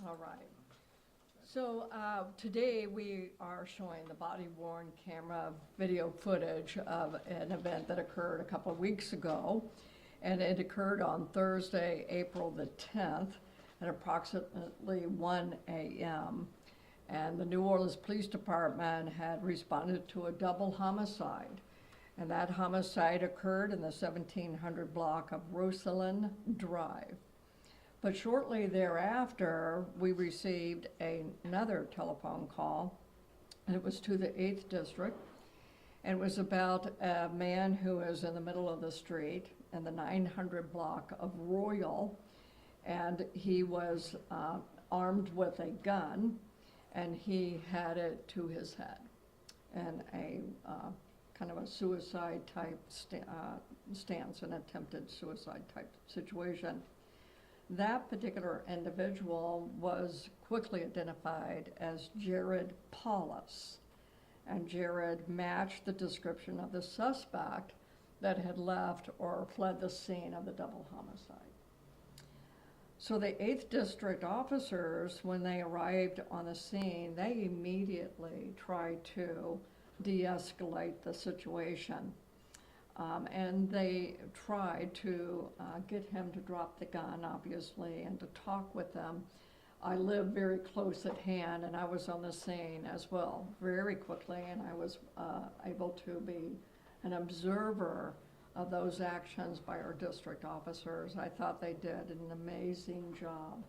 All right. So today we are showing the body-worn camera video footage of an event that occurred a couple of weeks ago, and it occurred on Thursday, April the 10th at approximately 1 a.m. And the New Orleans Police Department had responded to a double homicide. And that homicide occurred in the 1700 block of Rosalind Drive. But shortly thereafter, we received another telephone call, and it was to the 8th District, and it was about a man who was in the middle of the street in the 900 block of Royal, and he was armed with a gun, and he had it to his head, and a kind of a suicide type stance, an attempted suicide type situation. That particular individual was quickly identified as Jared Paulus, and Jared matched the description of the suspect that had left or fled the scene of the double homicide. So the 8th District officers, when they arrived on the scene, they immediately tried to de-escalate the situation. And they tried to get him to drop the gun, obviously, and to talk with them. I live very close at hand, and I was on the scene as well very quickly, and I was able to be an observer of those actions by our district officers. I thought they did an amazing job,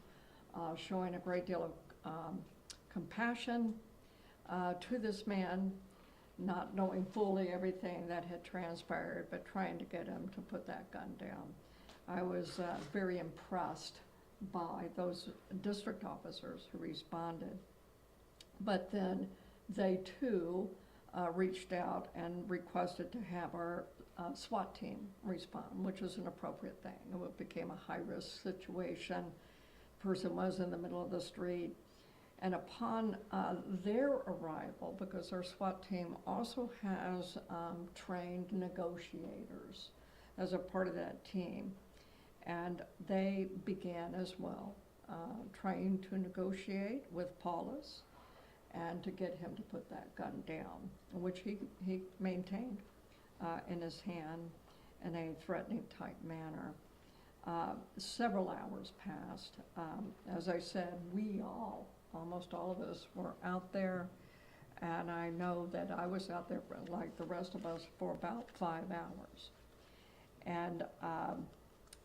showing a great deal of compassion to this man, not knowing fully everything that had transpired, but trying to get him to put that gun down. I was very impressed by those district officers who responded. But then they too reached out and requested to have our SWAT team respond, which is an appropriate thing. It became a high-risk situation. The person was in the middle of the street. And upon their arrival, because our SWAT team also has trained negotiators as a part of that team, and they began as well trying to negotiate with Paulus and to get him to put that gun down, which he maintained in his hand in a threatening type manner. Several hours passed. As I said, almost all of us were out there, and I know that I was out there like the rest of us for about 5 hours. And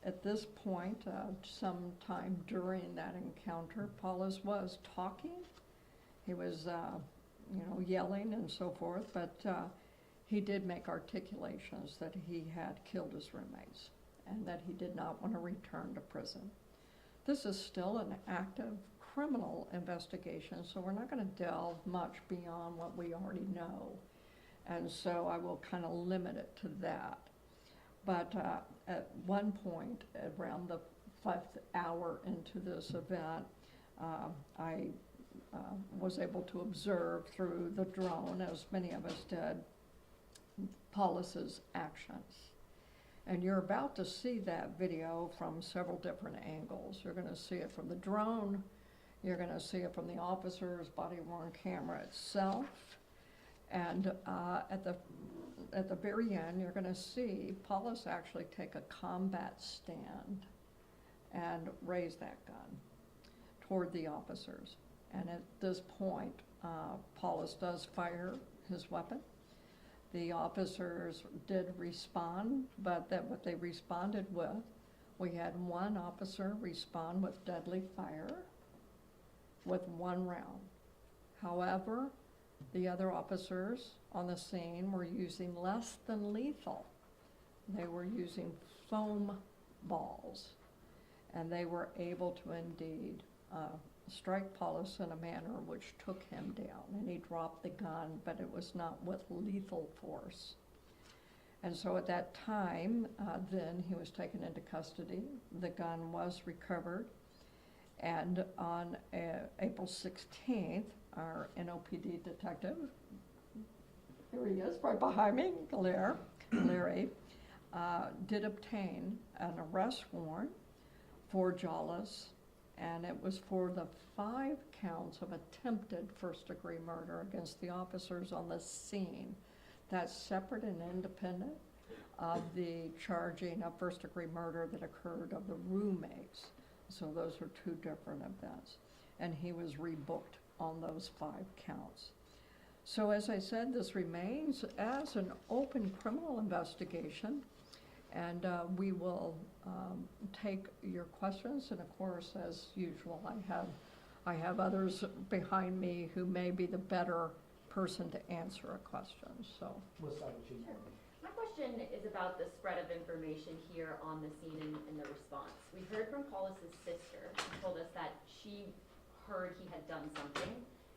at this point, sometime during that encounter, Paulus was talking. He was, yelling and so forth, but he did make articulations that he had killed his roommates and that he did not want to return to prison. This is still an active criminal investigation, so we're not going to delve much beyond what we already know. And so I will kind of limit it to that. But at one point, around the 5th hour into this event, I was able to observe through the drone, as many of us did, Paulus's actions. And you're about to see that video from several different angles. You're going to see it from the drone. You're going to see it from the officer's body-worn camera itself. And at the very end, you're going to see Paulus actually take a combat stand and raise that gun toward the officers. And at this point, Paulus does fire his weapon. The officers did respond, but what they responded with, we had one officer respond with deadly fire with 1 round. However, the other officers on the scene were using less than lethal. They were using foam balls, and they were able to indeed strike Paulus in a manner which took him down, and he dropped the gun, but it was not with lethal force. And so at that time, then he was taken into custody. The gun was recovered, and on April 16th, our NOPD detective, here he is, right behind me, Larry, did obtain an arrest warrant for Jollis and it was for the 5 counts of attempted first-degree murder against the officers on the scene. That's separate and independent of the charging of first-degree murder that occurred of the roommates. So those are 2 different events. And he was rebooked on those 5 counts. So as I said, this remains as an open criminal investigation, and we will take your questions, and of course, as usual, I have others behind me who may be the better person to answer a question, so. We'll start with you. Sure. My question is about the spread of information here on the scene and the response. We heard from Paulus's sister, who told us that she heard he had done something,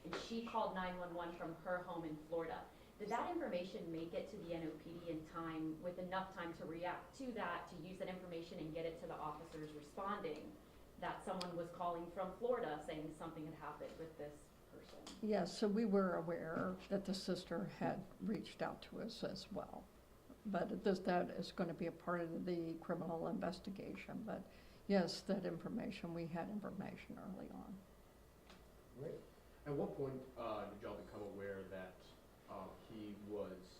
and she called 911 from her home in Florida. Did that information make it to the NOPD in time, with enough time to react to that, to use that information and get it to the officers responding, that someone was calling from Florida saying something had happened with this person? Yes, so we were aware that the sister had reached out to us as well. But that is going to be a part of the criminal investigation. But yes, that information, we had information early on. Great. At what point did y'all become aware that he was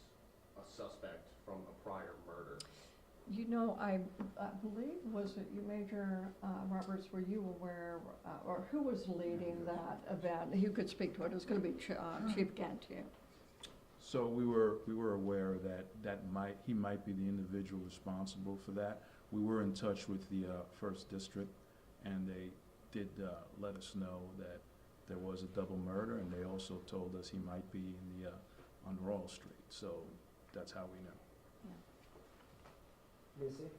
a suspect from a prior murder? You know, I believe, was it you, Major Roberts, were you aware, or who was leading that event? You could speak to it. It was going to be Chief Gantier. So we were aware that he might be the individual responsible for that. We were in touch with the First District, and they did let us know that there was a double murder, and they also told us he might be in the on Royal Street. So that's how we know. Lucy?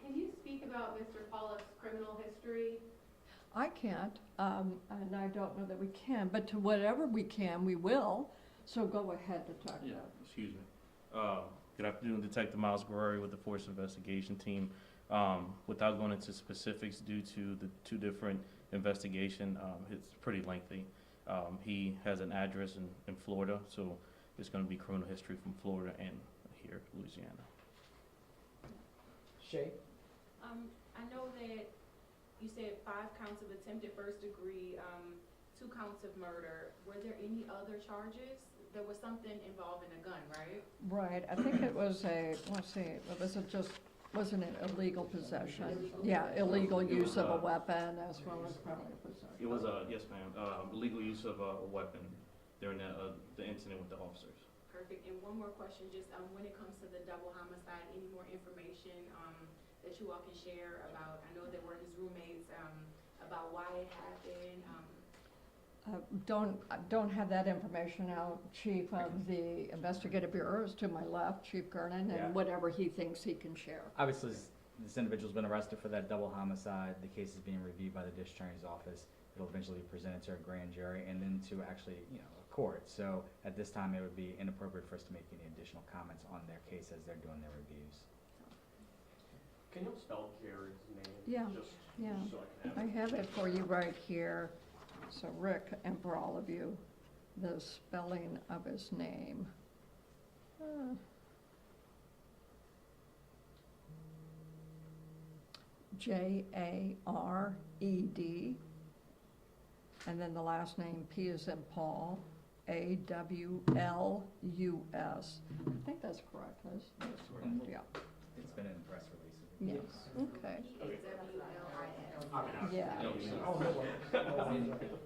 Can you speak about Mr. Paulus's criminal history? I can't, and I don't know that we can, but to whatever we can, we will. So go ahead, Detective. Yeah, excuse me. Good afternoon, Detective Miles Guerreri with the Force Investigation Team. Without going into specifics due to the 2 different investigations, it's pretty lengthy. He has an address in Florida, so it's going to be criminal history from Florida and here, Louisiana. Shay? I know that you said 5 counts of attempted first degree, 2 counts of murder. Were there any other charges? There was something involving a gun, right? Right, I think it was wasn't it illegal possession? Yeah, illegal use of a weapon as well as felony possession. It was yes, ma'am. Illegal use of a weapon during the incident with the officers. Perfect. And one more question, just when it comes to the double homicide, any more information that you all can share about? I know there were his roommates, about why it happened. Don't have that information now. Chief of the Investigative Bureau is to my left, Chief Gernon, Yeah. and whatever he thinks he can share. Obviously, this individual's been arrested for that double homicide. The case is being reviewed by the district attorney's office. It'll eventually be presented to a grand jury and then to actually, a court. So at this time, it would be inappropriate for us to make any additional comments on their case as they're doing their reviews. Can you spell Gary's name? Yeah, Just yeah. so I can I have it for you right here. So Rick, and for all of you, the spelling of his name. Jared, and then the last name, P as in Paul, Awlus. I think that's correct, Liz. That's correct, yeah. It's been in the press releases. Yes, okay. PAWLIS. Yeah. Oh, no worries.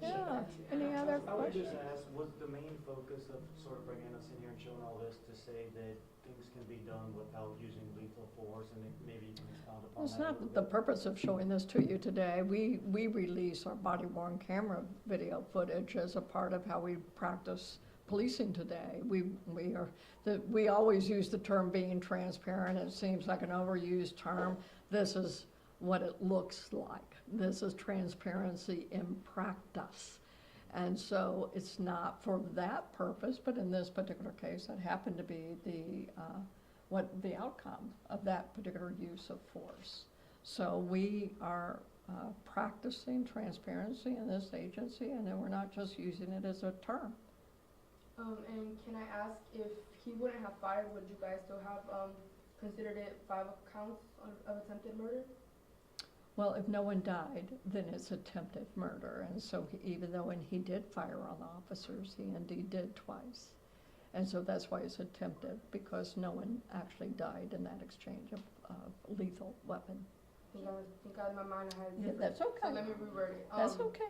Yeah, any other I would questions? just ask, was the main focus of sort of bringing us in here and showing all this to say that things can be done without using lethal force, and maybe you can expound upon Well, it's that a not little the bit? purpose of showing this to you today. We release our body-worn camera video footage as a part of how we practice policing today. We always use the term being transparent. It seems like an overused term. This is what it looks like. This is transparency in practice. And so it's not for that purpose, but in this particular case, that happened to be the outcome of that particular use of force. So we are practicing transparency in this agency, and then we're not just using it as a term. And can I ask, if he wouldn't have fired, would you guys still have considered it 5 counts of attempted murder? Well, if no one died, then it's attempted murder, and so even though, and he did fire on the officers, he indeed did twice. And so that's why it's attempted, because no one actually died in that exchange of lethal weapon. I think out of my mind I had Yeah, different. that's So okay. let me reword it. That's okay.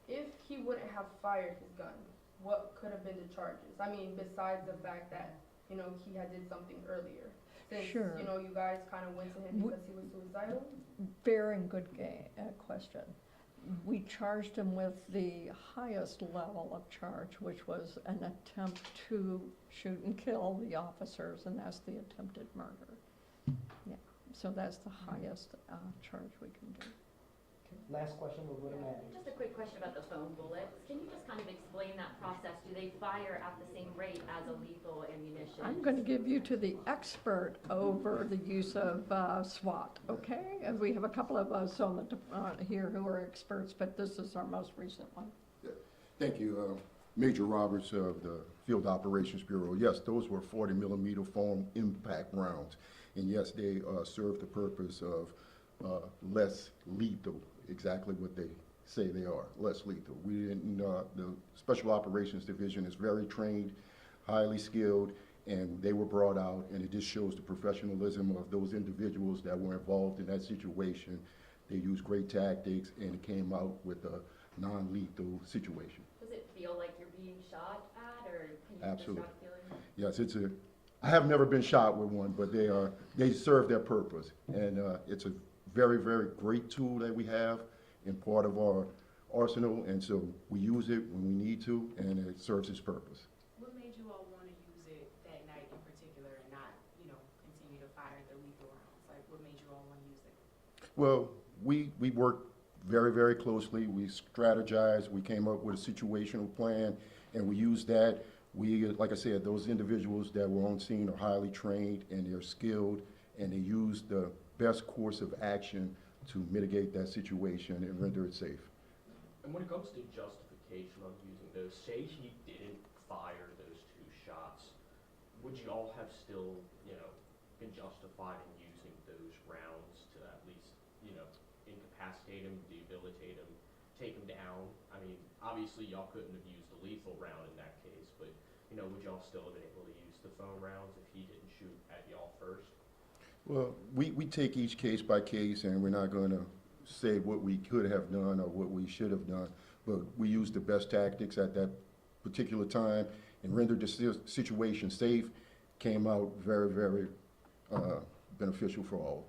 If he wouldn't have fired his gun, what could have been the charges? I mean, besides the fact that, you know, he had did something earlier. Since, Sure. you know, you guys kind of went to him because he was suicidal. Very good question. We charged him with the highest level of charge, which was an attempt to shoot and kill the officers, and that's the attempted murder. Yeah, so that's the highest charge we can do. Okay, last question, we'll go to Matt. Just a quick question about the foam bullets. Can you just kind of explain that process? Do they fire at the same rate as a lethal ammunition? I'm going to give you to the expert over the use of SWAT, okay? And we have a couple of us on the here who are experts, but this is our most recent one. Thank you. Major Roberts of the Field Operations Bureau. Yes, those were 40 millimeter foam impact rounds. And yes, they serve the purpose of less lethal, exactly what they say they are, less lethal. We didn't, the Special Operations Division is very trained, highly skilled, and they were brought out, and it just shows the professionalism of those individuals that were involved in that situation. They used great tactics, and it came out with a non-lethal situation. Does it feel like you're being shot at, or can you Absolutely. describe the feeling? Yes, I have never been shot with one, but they serve their purpose. And it's a very, very great tool that we have in part of our arsenal, and so we use it when we need to, and it serves its purpose. What made you all want to use it that night in particular and not, you know, continue to fire the lethal rounds? Like, what made you all want to use it? Well, we worked very, very closely. We strategized. We came up with a situational plan, and we used that. Like I said, those individuals that were on scene are highly trained, and they're skilled, and they used the best course of action to mitigate that situation and render it safe. And when it comes to justification on using those, say he didn't fire those 2 shots, would you all have still, you know, been justified in using those rounds to at least, you know, incapacitate him, debilitate him, take him down? I mean, obviously y'all couldn't have used a lethal round in that case, but, you know, would y'all still have been able to use the foam rounds if he didn't shoot at y'all first? Well, we take each case by case, and we're not going to say what we could have done or what we should have done, but we used the best tactics at that particular time and rendered the situation safe, came out very, very beneficial for all.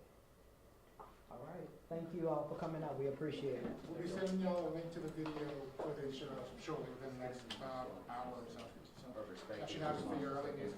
All right, thank you all for coming out, we appreciate it. We'll be sending y'all a link to the video footage shortly within the next hours. So Perfect, that thank should you. have it for your early news.